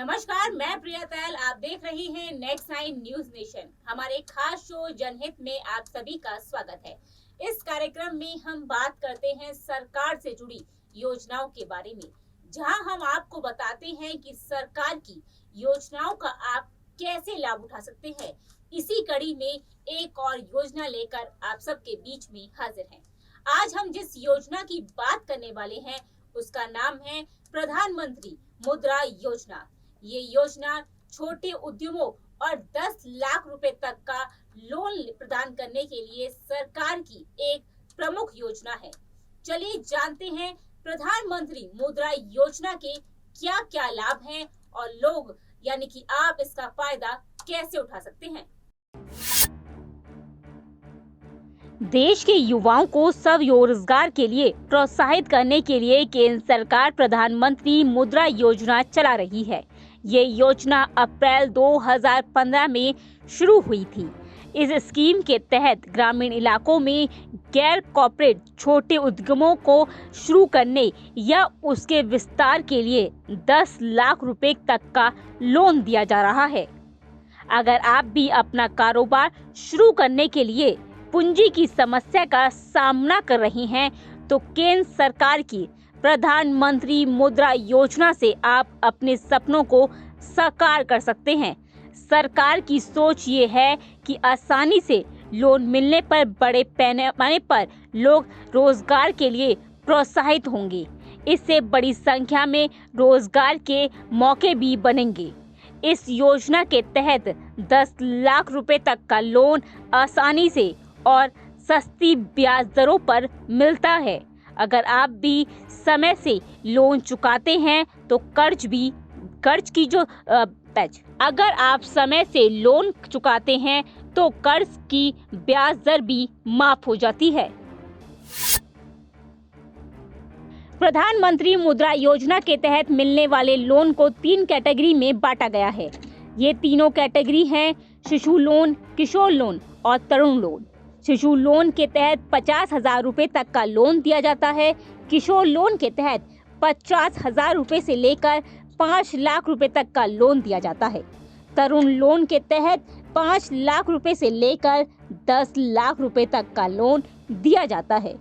नमस्कार, मैं प्रिया तैल। आप देख रही हैं नेक्स्ट 9 न्यूज नेशन। हमारे खास शो जनहित में आप सभी का स्वागत है। इस कार्यक्रम में हम बात करते हैं सरकार से जुड़ी योजनाओं के बारे में, जहां हम आपको बताते हैं कि सरकार की योजनाओं का आप कैसे लाभ उठा सकते हैं। इसी कड़ी में एक और योजना लेकर आप सबके बीच में हाजिर हैं। आज हम जिस योजना की बात करने वाले हैं उसका नाम है प्रधानमंत्री मुद्रा योजना। ये योजना छोटे उद्यमों और 10 लाख रुपए तक का लोन प्रदान करने के लिए सरकार की एक प्रमुख योजना है। चलिए जानते हैं प्रधानमंत्री मुद्रा योजना के क्या क्या लाभ हैं और लोग यानी कि आप इसका फायदा कैसे उठा सकते हैं। देश के युवाओं को स्वरोजगार के लिए प्रोत्साहित करने के लिए केंद्र सरकार प्रधानमंत्री मुद्रा योजना चला रही है। ये योजना अप्रैल 2015 में शुरू हुई थी। इस स्कीम के तहत ग्रामीण इलाकों में गैर कॉर्पोरेट छोटे उद्यमों को शुरू करने या उसके विस्तार के लिए 10 लाख रुपए तक का लोन दिया जा रहा है। अगर आप भी अपना कारोबार शुरू करने के लिए पूंजी की समस्या का सामना कर रही हैं, तो केंद्र सरकार की प्रधानमंत्री मुद्रा योजना से आप अपने सपनों को साकार कर सकते हैं। सरकार की सोच ये है कि आसानी से लोन मिलने पर बड़े पैमाने पर लोग रोजगार के लिए प्रोत्साहित होंगे। इससे बड़ी संख्या में रोजगार के मौके भी बनेंगे। इस योजना के तहत 10 लाख रुपए तक का लोन आसानी से और सस्ती ब्याज दरों पर मिलता है। अगर आप भी समय से लोन चुकाते हैं तो अगर आप समय से लोन चुकाते हैं तो कर्ज की ब्याज दर भी माफ हो जाती है। प्रधानमंत्री मुद्रा योजना के तहत मिलने वाले लोन को 3 कैटेगरी में बांटा गया है। ये तीनों कैटेगरी हैं शिशु लोन, किशोर लोन और तरुण लोन। शिशु लोन के तहत 50,000 रुपए तक का लोन दिया जाता है। किशोर लोन के तहत 50,000 रुपए से लेकर 5 लाख रुपए तक का लोन दिया जाता है। तरुण लोन के तहत 5 लाख रुपए से लेकर 10 लाख रुपए तक का लोन दिया जाता है।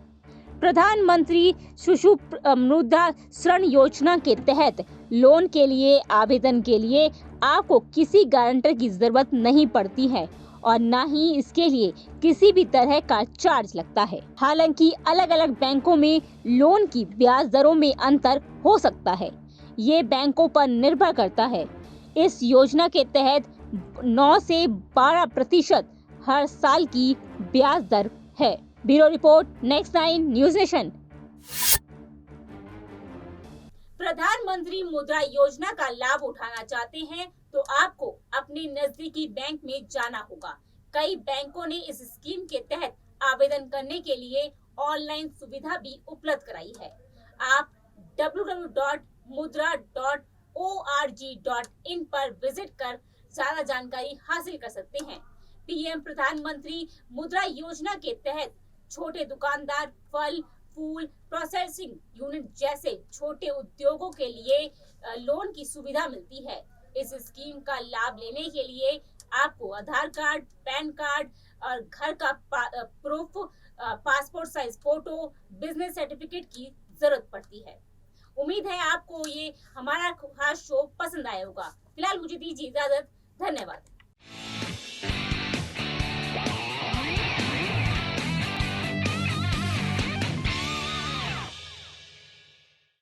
प्रधानमंत्री शिशु मुद्रा ऋण योजना के तहत लोन के लिए आवेदन के लिए आपको किसी गारंटर की जरूरत नहीं पड़ती है और न ही इसके लिए किसी भी तरह का चार्ज लगता है। हालांकि अलग अलग बैंकों में लोन की ब्याज दरों में अंतर हो सकता है। ये बैंकों पर निर्भर करता है। इस योजना के तहत 9 से 12% हर साल की ब्याज दर है। Bureau report, next 9 news nation. प्रधानमंत्री मुद्रा योजना का लाभ उठाना चाहते हैं तो आपको अपने नजदीकी बैंक में जाना होगा। कई बैंकों ने इस स्कीम के तहत आवेदन करने के लिए ऑनलाइन सुविधा भी उपलब्ध कराई है। आप www.mudra.org.in पर विजिट कर ज्यादा जानकारी हासिल कर सकते हैं। पीएम प्रधानमंत्री मुद्रा योजना के तहत छोटे दुकानदार, फल, फूल प्रोसेसिंग यूनिट जैसे छोटे उद्योगों के लिए लोन की सुविधा मिलती है। इस स्कीम का लाभ लेने के लिए आपको आधार कार्ड, पैन कार्ड और घर का proof, passport size photo, business certificate की जरूरत पड़ती है। उम्मीद है आपको ये हमारा खास शो पसंद आया होगा। फिलहाल मुझे दीजिए इजाजत। धन्यवाद।